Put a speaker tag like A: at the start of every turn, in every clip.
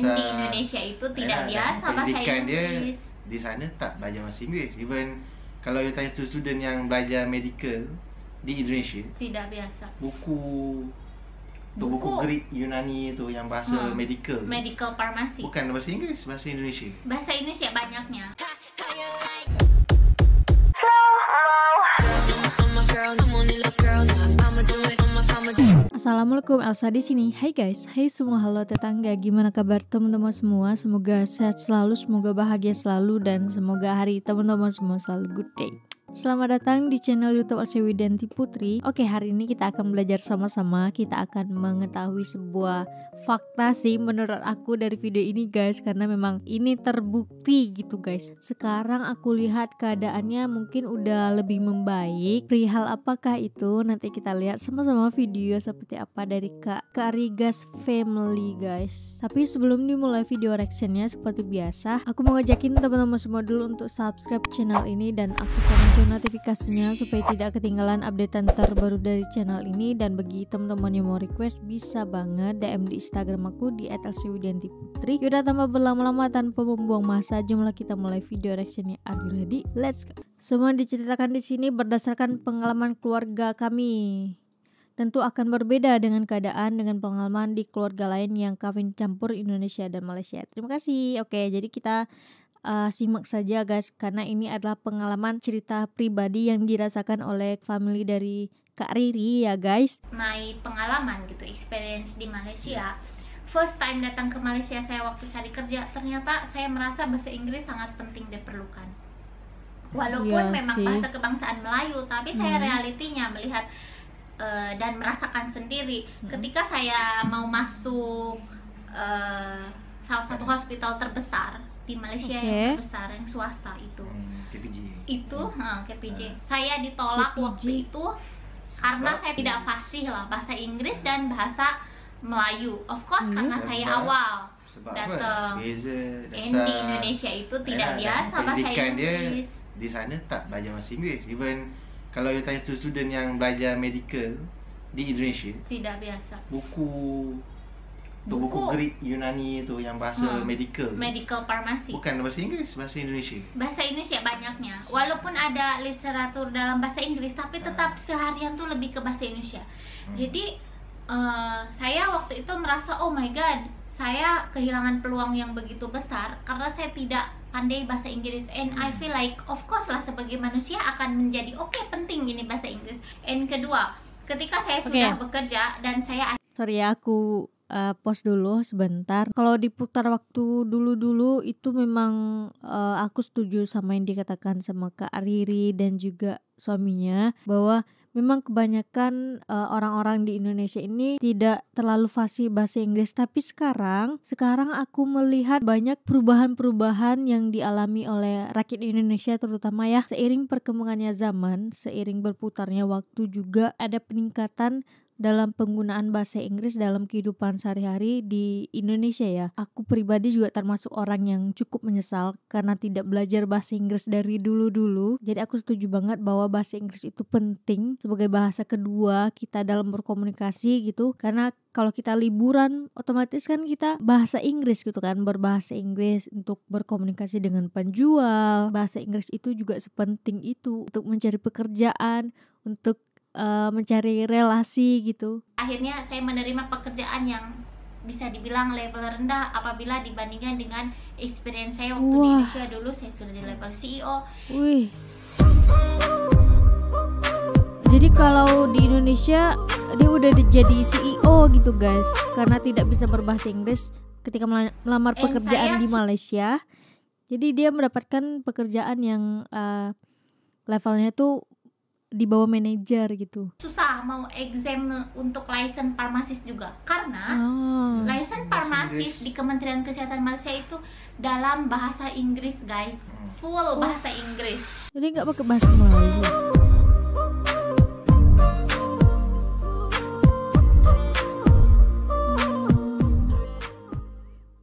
A: di Indonesia itu tidak biasa bahasa Inggris.
B: Di sana tak belajar bahasa Inggeris. Even kalau you tanya student yang belajar medical di Indonesia,
A: tidak biasa.
B: buku Greek Yunani itu yang bahasa medical
A: Farmasi.
B: Bukan bahasa Inggeris, bahasa Indonesia.
A: Bahasa Indonesia banyaknya.
C: Assalamualaikum, Elsa di sini. Hai guys, hai semua, halo tetangga. Gimana kabar teman-teman semua? Semoga sehat selalu, semoga bahagia selalu, dan semoga hari teman-teman semua selalu good day. Selamat datang di channel YouTube Elsa Widianti Putri. Oke, hari ini kita akan belajar sama-sama. Kita akan mengetahui sebuah fakta sih menurut aku dari video ini guys, karena memang ini terbukti gitu guys. Sekarang aku lihat keadaannya mungkin udah lebih membaik. Perihal apakah itu? Nanti kita lihat sama-sama video seperti apa dari Kak Rigas Family guys. Tapi sebelum dimulai video reactionnya, seperti biasa aku mau ngajakin teman-teman semua dulu untuk subscribe channel ini dan aktifkan notifikasinya supaya tidak ketinggalan updatean terbaru dari channel ini. Dan bagi teman-teman yang mau request, bisa banget DM di Instagram aku di @elsawidiantiputri. Yaudah, tanpa berlama-lama, tanpa membuang masa, jomlah kita mulai video reactionnya. Are you ready? Let's go. Semua diceritakan di sini berdasarkan pengalaman keluarga kami. Tentu akan berbeda dengan keadaan dengan pengalaman di keluarga lain yang kawin campur Indonesia dan Malaysia. Terima kasih. Oke, jadi kita simak saja guys, karena ini adalah pengalaman cerita pribadi yang dirasakan oleh family dari Kak Riri ya guys.
A: My pengalaman gitu, experience di Malaysia. First time datang ke Malaysia saya waktu cari kerja, ternyata saya merasa bahasa Inggris sangat penting diperlukan. Walaupun memang bahasa kebangsaan Melayu, tapi saya realitinya melihat dan merasakan sendiri ketika saya mau masuk salah satu hospital terbesar di Malaysia yang terbesar, yang swasta itu, KPJ. Saya ditolak waktu itu karena saya tidak fasih lah bahasa Inggris dan bahasa Melayu. Of course karena saya awal datang di Indonesia itu tidak biasa bahasa Inggris.
B: Di sana tak belajar bahasa Inggris. Even kalau you tanya student yang belajar medical di Indonesia, tidak biasa. Buku Greek Yunani itu yang bahasa medical Farmasi. Bukan bahasa Inggris, bahasa Indonesia.
A: Bahasa Indonesia banyaknya. Walaupun ada literatur dalam bahasa Inggris, tapi tetap seharian tuh lebih ke bahasa Indonesia. Jadi saya waktu itu merasa, oh my god, saya kehilangan peluang yang begitu besar karena saya tidak pandai bahasa Inggris. And I feel like, of course lah, sebagai manusia akan menjadi penting ini bahasa Inggris. And kedua, ketika saya sudah bekerja dan saya
C: aku pause dulu sebentar. Kalau diputar waktu dulu itu memang aku setuju sama yang dikatakan sama Kak Riri dan juga suaminya, bahwa memang kebanyakan orang-orang di Indonesia ini tidak terlalu fasih bahasa Inggris. Tapi sekarang aku melihat banyak perubahan-perubahan yang dialami oleh rakyat Indonesia terutama ya. Seiring perkembangannya zaman, seiring berputarnya waktu, juga ada peningkatan dalam penggunaan bahasa Inggris dalam kehidupan sehari-hari di Indonesia ya. Aku pribadi juga termasuk orang yang cukup menyesal karena tidak belajar bahasa Inggris dari dulu-dulu. Jadi aku setuju banget bahwa bahasa Inggris itu penting sebagai bahasa kedua kita dalam berkomunikasi gitu. Karena kalau kita liburan, otomatis kan kita bahasa Inggris gitu kan, berbahasa Inggris untuk berkomunikasi dengan penjual. Bahasa Inggris itu juga sepenting itu untuk mencari pekerjaan, untuk mencari relasi gitu.
A: Akhirnya saya menerima pekerjaan yang bisa dibilang level rendah apabila dibandingkan dengan experience saya waktu di Indonesia. Dulu saya sudah di level CEO.
C: Jadi kalau di Indonesia dia udah jadi CEO gitu guys, karena tidak bisa berbahasa Inggris ketika melamar pekerjaan di Malaysia. Jadi dia mendapatkan pekerjaan yang levelnya tuh di bawah manajer gitu.
A: Susah mau exam untuk license farmasis juga, karena license farmasis di Kementerian Kesehatan Malaysia itu dalam bahasa Inggris guys, full bahasa Inggris.
C: Jadi nggak pakai bahasa Melayu.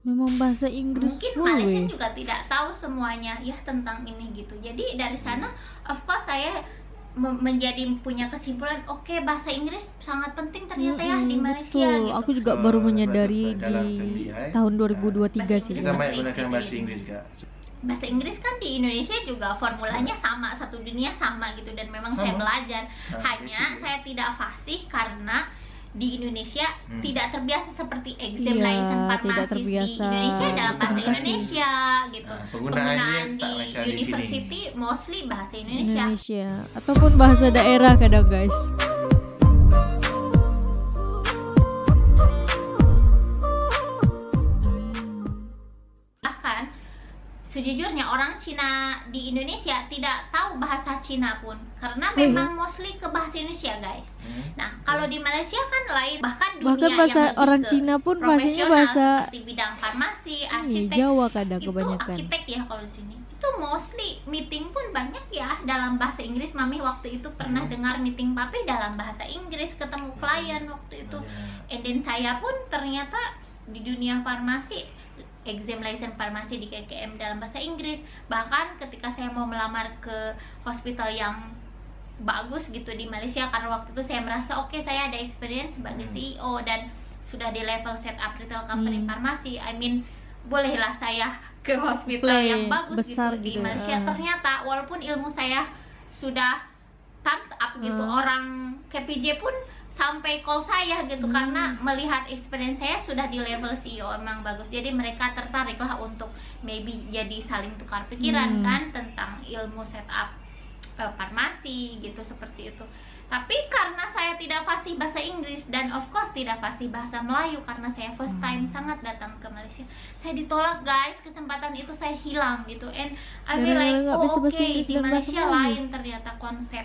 C: Memang bahasa Inggris
A: mungkin
C: full.
A: Malaysia juga tidak tahu semuanya ya tentang ini gitu. Jadi dari sana of course saya menjadi punya kesimpulan, oke, bahasa Inggris sangat penting ternyata ya di Malaysia.
C: Betul,
A: gitu.
C: aku juga baru menyadari di tahun 2023 sih.
B: Kita banyak gunakan bahasa Inggris juga.
A: Bahasa Inggris kan di Indonesia juga formulanya sama, satu dunia sama gitu, dan memang saya belajar. Hanya saya tidak fasih karena di Indonesia tidak terbiasa seperti exam license farmasi di Indonesia dalam bahasa Indonesia gitu. Penggunaan di university mostly bahasa Indonesia.
C: Ataupun bahasa daerah kadang guys.
A: Sejujurnya orang Cina di Indonesia tidak tahu bahasa Cina pun, karena memang mostly ke bahasa Indonesia guys. Nah kalau di Malaysia kan lain, bahkan
C: bahasa yang orang Cina pun pastinya bahasa
A: seperti bidang farmasi, arsitek,
C: Jawa kadang kebanyakan.
A: Arsitek ya kalau di sini itu mostly meeting pun banyak ya dalam bahasa Inggris. Mami waktu itu pernah dengar meeting papi dalam bahasa Inggris, ketemu klien waktu itu. And then saya pun ternyata di dunia farmasi, exam license farmasi di KKM dalam bahasa Inggris. Bahkan ketika saya mau melamar ke hospital yang bagus gitu di Malaysia, karena waktu itu saya merasa oke, saya ada experience sebagai CEO dan sudah di level set up retail company farmasi, I mean bolehlah saya ke hospital yang bagus besar gitu di Malaysia. Ternyata walaupun ilmu saya sudah thumbs up gitu, orang KPJ pun sampai call saya gitu karena melihat experience saya sudah di level CEO emang bagus. Jadi mereka tertarik lah untuk maybe jadi saling tukar pikiran kan tentang ilmu setup farmasi gitu, seperti itu. Tapi karena saya tidak fasih bahasa Inggris dan of course tidak fasih bahasa Melayu, karena saya first time sangat datang ke Malaysia, saya ditolak guys, kesempatan itu saya hilang gitu. And I feel like okay, di Malaysia lain ternyata konsep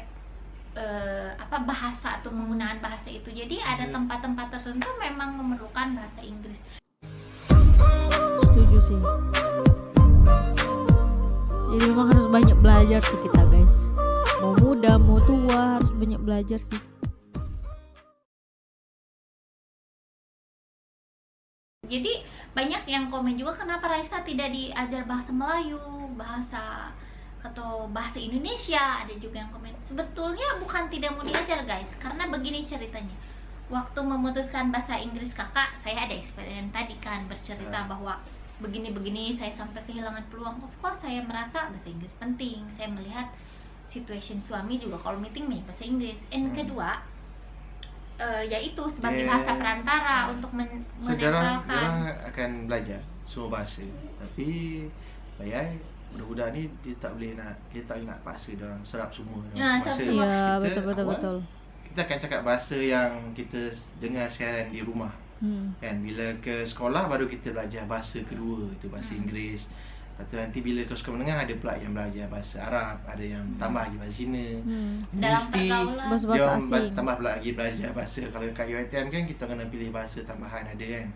A: bahasa atau penggunaan bahasa itu. Jadi ada tempat-tempat tertentu memang memerlukan bahasa Inggris.
C: Setuju sih. Jadi memang harus banyak belajar sih kita guys. Mau muda mau tua harus banyak belajar sih.
A: Jadi banyak yang komen juga, kenapa Raisa tidak diajar bahasa Melayu, bahasa atau bahasa Indonesia. Ada juga yang komen. Sebetulnya bukan tidak mau diajar guys, karena begini ceritanya. Waktu memutuskan bahasa Inggris kakak, saya ada experience tadi kan, bercerita bahwa begini-begini saya sampai kehilangan peluang. Of course saya merasa bahasa Inggris penting. Saya melihat situation suami juga kalau meeting nih bahasa Inggris. And kedua, yaitu sebagai bahasa perantara untuk menetralkan.
B: Orang akan belajar semua bahasa, tapi budak-budak ni dia tak boleh nak, dia tak boleh nak paksa dia orang serap semua.
C: Ya, betul.
B: Kita akan cakap bahasa yang kita dengar siaran di rumah. Kan bila ke sekolah baru kita belajar bahasa kedua, itu bahasa Inggeris. Lepas tu nanti bila ke sekolah menengah ada pula yang belajar bahasa Arab, ada yang tambah lagi bahasa Cina.
A: Dalam pergaulan
C: bahasa asing.
B: Tambah pula lagi belajar bahasa. Kalau kat UiTM kan kita kena pilih bahasa tambahan ada kan.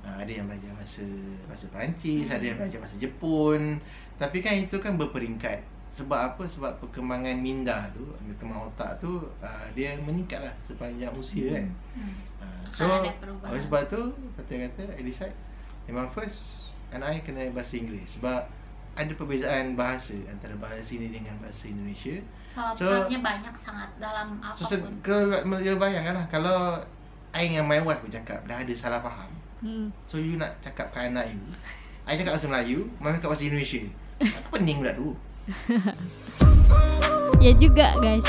B: Ada yang belajar bahasa Perancis, ada yang belajar bahasa Jepun. Tapi kan itu kan berperingkat. Sebab apa? Sebab perkembangan minda tu, perkembangan otak tu dia meningkatlah sepanjang usia kan. So sebab tu kata Elisa memang first anak I kena bahasa Inggeris. Sebab ada perbezaan bahasa antara bahasa sini dengan bahasa Indonesia.
A: Salahnya banyak sangat dalam apapun.
B: Kalau bayangkanlah kalau I dengan my wife bercakap dah ada salah faham. So you nak cakap ke anak you, I cakap bahasa Melayu, mami cakap bahasa Indonesia. Apa pening pula tu?
C: Ya juga guys.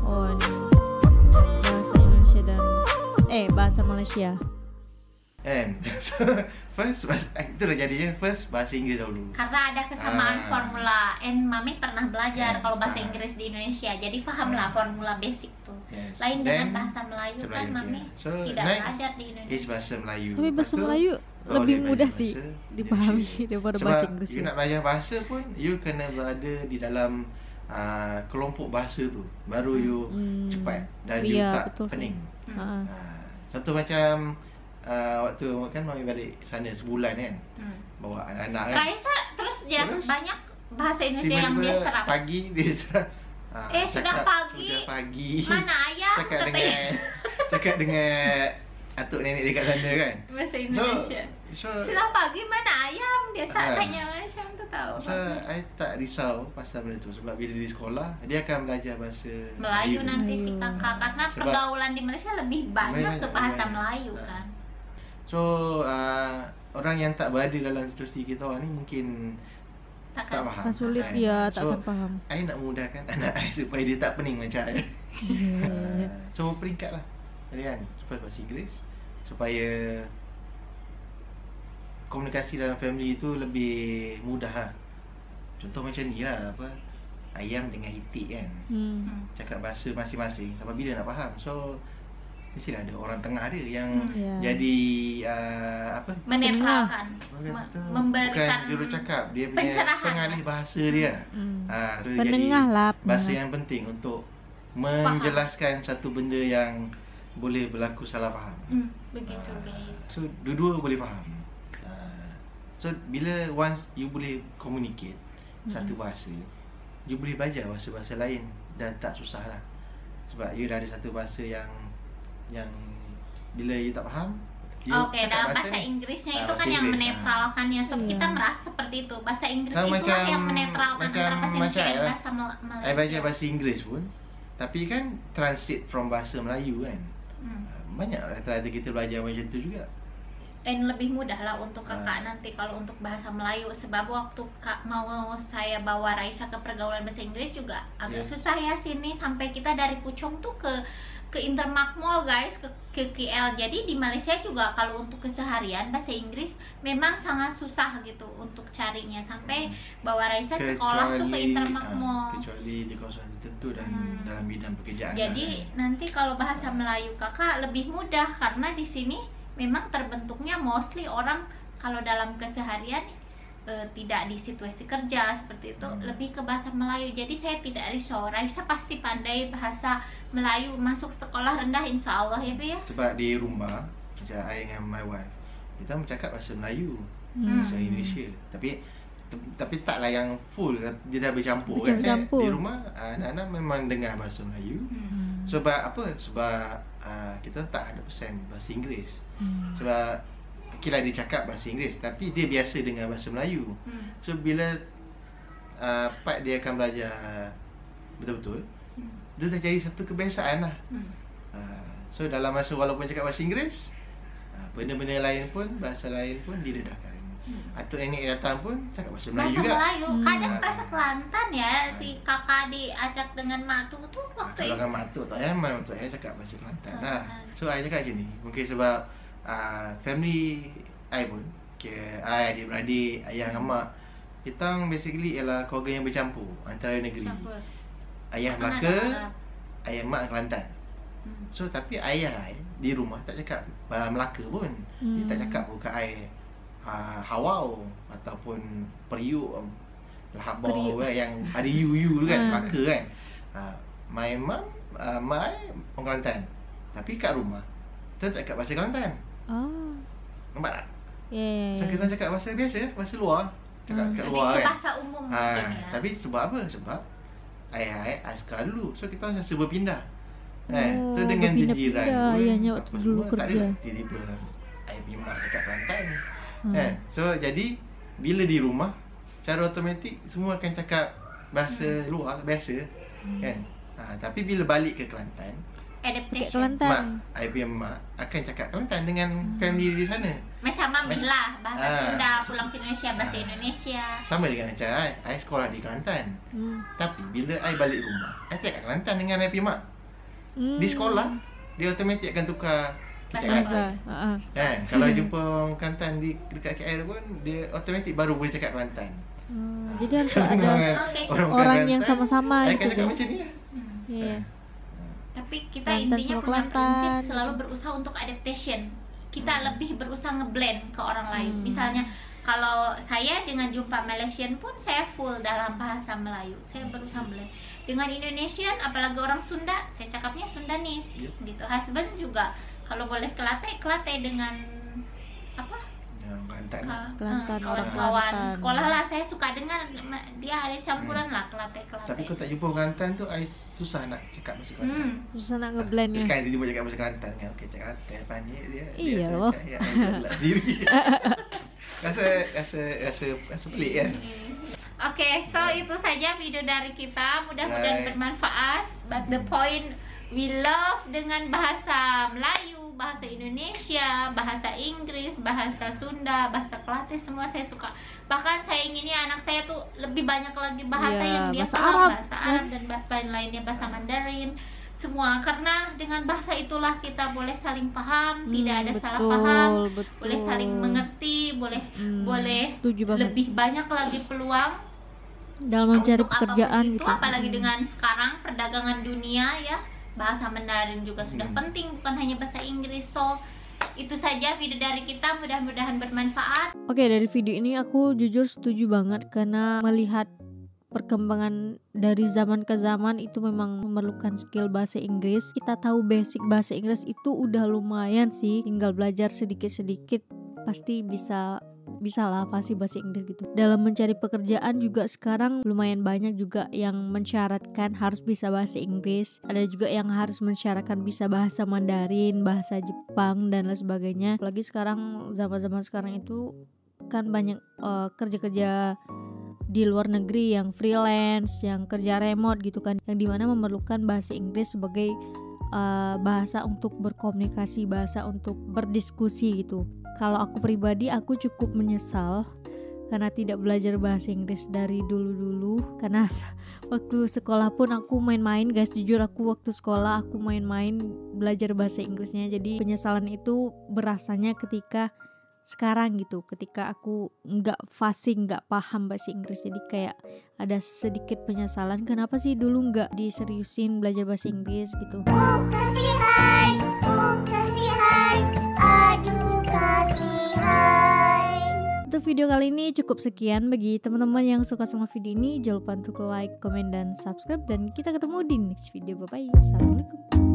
C: Oh ni bahasa Indonesia dan bahasa Malaysia.
B: And first itu dah jadinya first bahasa Inggeris dahulu.
A: Karena ada kesamaan formula. And mami pernah belajar kalau bahasa Inggris di Indonesia, jadi fahamlah formula basic tuh. Lain dengan bahasa Melayu kan mami tidak belajar di Indonesia.
B: Bahasa Melayu.
C: Tapi bahasa Melayu lebih mudah sih dipahami daripada bahasa Inggris.
B: You nak belajar bahasa pun you kena berada di dalam kelompok bahasa tu, baru you cepat dan you tak pening. Contoh macam waktu kan mami balik sana sebulan kan, bawa anak-anak kan.
A: Raisa terus banyak bahasa Indonesia yang dia serap.
B: Pagi dia serap.
A: Sudah pagi. Mana ayam?
B: Cakap dengan atuk nenek dekat sana kan.
A: Bahasa Indonesia. Sudah pagi, mana ayam dia tak tanya macam tu tahu.
B: So, I tak risau pasal benda tu. Sebab bila di sekolah, dia akan belajar bahasa
A: Melayu nanti si kakak. Karena
B: Sebab
A: pergaulan di Malaysia lebih banyak ke bahasa Melayu kan.
B: So, orang yang tak berada dalam situasi kita orang ni mungkin tak faham.
C: Tak sulit, ya, tak akan faham.
B: I nak mudahkan anak I supaya dia tak pening macam I. So, peringkat lah. Jadi kan, supaya bahasa Inggeris, supaya komunikasi dalam family tu lebih mudah lah. Contoh macam ni lah, apa, ayam dengan itik kan, cakap bahasa masing-masing sampai bila nak faham. So mestilah ada orang tengah dia yang jadi apa,
A: menetralkan, memberikan,
B: bukan jurucakap, dia punya pengalih bahasa dia. So
C: penengah
B: jadi
C: lah,
B: bahasa yang penting untuk menjelaskan satu benda yang boleh berlaku salah faham.
A: Begitu guys.
B: So dua-dua boleh faham. So bila once you boleh communicate satu bahasa, you boleh belajar bahasa-bahasa lain dah tak susah lah. Sebab you dah ada satu bahasa yang bila you tak faham,
A: dalam bahasa Inggrisnya itu kan yang menetralkannya. So kita merasa seperti itu. Bahasa Inggris itu
B: macam,
A: yang menetralkan antara bahasa Indonesia dan bahasa Malaysia.
B: I belajar bahasa Inggeris pun, tapi kan translate from bahasa Melayu kan. Banyak rata-rata kita belajar macam tu juga.
A: Dan lebih mudah lah untuk kakak nanti kalau untuk bahasa Melayu. Sebab waktu kak mau saya bawa Raisa ke pergaulan bahasa Inggris juga agak susah ya sini. Sampai kita dari Puchong tuh ke Intermark Mall guys, ke KL. Jadi di Malaysia juga kalau untuk keseharian bahasa Inggris memang sangat susah gitu untuk carinya. Sampai bawa Raisa sekolah tuh ke Intermark Mall.
B: Kecuali di kawasan tertentu dan dalam bidang pekerjaan.
A: Jadi nanti kalau bahasa Melayu kakak lebih mudah karena di sini memang terbentuknya mostly orang kalau dalam keseharian tidak di situasi kerja seperti itu lebih ke bahasa Melayu. Jadi saya tidak risau, Raisa pasti pandai bahasa Melayu, masuk sekolah rendah insya Allah ya Pi ya.
B: Sebab di rumah macam I dengan my wife, kita bercakap bahasa Melayu, bahasa Indonesia, tapi taklah yang full, dia dah bercampur kan. Di rumah anak-anak memang dengar bahasa Melayu. Sebab apa? Sebab kita tak 100% bahasa Inggeris. Sebab okeylah dia cakap bahasa Inggeris, tapi dia biasa dengan bahasa Melayu. So bila part dia akan belajar betul-betul, dia dah jadi satu kebiasaan lah. So dalam masa walaupun cakap bahasa Inggeris, benda-benda lain pun, bahasa lain pun didedahkan. Atuk nenek datang pun cakap bahasa Melayu juga.
A: Bahasa Melayu, kadang bahasa Kelantan ya. Si kakak diajak dengan mak tu waktu itu.
B: Kalau dengan mak tu tak payah, mak saya cakap bahasa Kelantan lah. So I cakap macam ni, mungkin sebab family I pun, I, adik-beradik, ayah dan mak, kita basically ialah keluarga yang bercampur antara negeri. Ayah Melaka, ayah mak Kelantan. So tapi ayah I di rumah tak cakap Melaka pun. Dia tak cakap pun kat I Hawau ataupun Periuk, Lahabau kan, yang ada you tu kan, Melaka kan. My mum, my orang Kelantan. Tapi kat rumah kita tak cakap bahasa Kelantan. Nampak tak? So kita cakap bahasa biasa, bahasa luar. Cakap kat luar kan.
A: Bahasa umum mungkin ya.
B: Tapi sebab apa? Sebab ayah askar dulu. So kita rasa berpindah. So dengan jiran pun,
C: ayahnya waktu dulu kerja.
B: Tiba-tiba ayah bimbang cakap Kelantan. So jadi bila di rumah, secara automatik semua akan cakap bahasa luar biasa kan. Tapi bila balik ke Kelantan,
A: adaptation.
B: I punya mak akan cakap Kelantan dengan family di sana.
A: Macam Mami lah, bahasa Sunda, pulang ke Indonesia bahasa Indonesia. Sama
B: dengan macam I sekolah di Kelantan. Tapi bila I balik rumah, I cakap Kelantan dengan I punya mak. Di sekolah, dia automatik akan tukar
C: bahasa.
B: Kalau jumpa orang Kelantan dekat KL pun, dia automatik baru boleh cakap Kelantan.
C: Jadi harus ada orang yang sama-sama itu guys.
A: Tapi kita intinya punya prinsip selalu berusaha untuk adaptation. Kita lebih berusaha ngeblend ke orang lain. Misalnya kalau saya dengan jumpa Malaysian pun saya full dalam bahasa Melayu. Saya berusaha blend dengan Indonesian, apalagi orang Sunda, saya cakapnya Sundanese gitu. Husband juga kalau boleh Kelantan dengan apa?
C: Kelantan, orang
A: kawan sekolah lah, saya suka dengar dia ada campuran lah Kelantan.
B: Tapi kalau tak jumpa Kelantan tu, I susah nak cakap bahasa Kelantan.
C: Susah nak ngeblend ya.
B: Sekarang dia jumpa cakap bahasa Kelantan kan, okey cakap Kelantan dia.
C: Iya
B: loh. Diri. rasa pelik kan.
A: Oke, so itu saja video dari kita. Mudah-mudahan bermanfaat. But the point, we love dengan bahasa Melayu, bahasa Indonesia, bahasa Inggris, bahasa Sunda, bahasa Kelantan, semua saya suka. Bahkan saya inginnya anak saya tuh lebih banyak lagi bahasa yang dia paham, bahasa Arab dan bahasa lain-lainnya, bahasa Mandarin, semua. Karena dengan bahasa itulah kita boleh saling paham, tidak ada salah paham, boleh saling mengerti, boleh lebih banyak lagi peluang
C: dalam mencari pekerjaan
A: gitu. Apalagi dengan sekarang perdagangan dunia ya, bahasa Mandarin juga sudah penting, bukan hanya bahasa Inggris. So itu saja video dari kita, mudah-mudahan bermanfaat.
C: Oke, dari video ini aku jujur setuju banget karena melihat perkembangan dari zaman ke zaman itu memang memerlukan skill bahasa Inggris. Kita tahu basic bahasa Inggris itu udah lumayan sih, tinggal belajar sedikit-sedikit pasti bisa lah fasih bahasa Inggris gitu. Dalam mencari pekerjaan juga sekarang lumayan banyak juga yang mensyaratkan harus bisa bahasa Inggris. Ada juga yang harus mensyaratkan bisa bahasa Mandarin, bahasa Jepang dan lain sebagainya. Apalagi sekarang zaman-zaman sekarang itu kan banyak kerja-kerja di luar negeri yang freelance, yang kerja remote gitu kan, yang dimana memerlukan bahasa Inggris sebagai bahasa untuk berkomunikasi, bahasa untuk berdiskusi gitu. Kalau aku pribadi, aku cukup menyesal karena tidak belajar bahasa Inggris dari dulu-dulu. Karena waktu sekolah pun aku main-main guys, jujur aku waktu sekolah aku main-main belajar bahasa Inggrisnya. Jadi penyesalan itu berasanya ketika sekarang gitu, ketika aku nggak fasih, nggak paham bahasa Inggris. Jadi kayak ada sedikit penyesalan, kenapa sih dulu nggak diseriusin belajar bahasa Inggris gitu.
D: Kasih hai, aduh kasih hai.
C: Untuk video kali ini cukup sekian. Bagi teman-teman yang suka sama video ini, jangan lupa untuk like, komen, dan subscribe. Dan kita ketemu di next video. Bye bye. Assalamualaikum.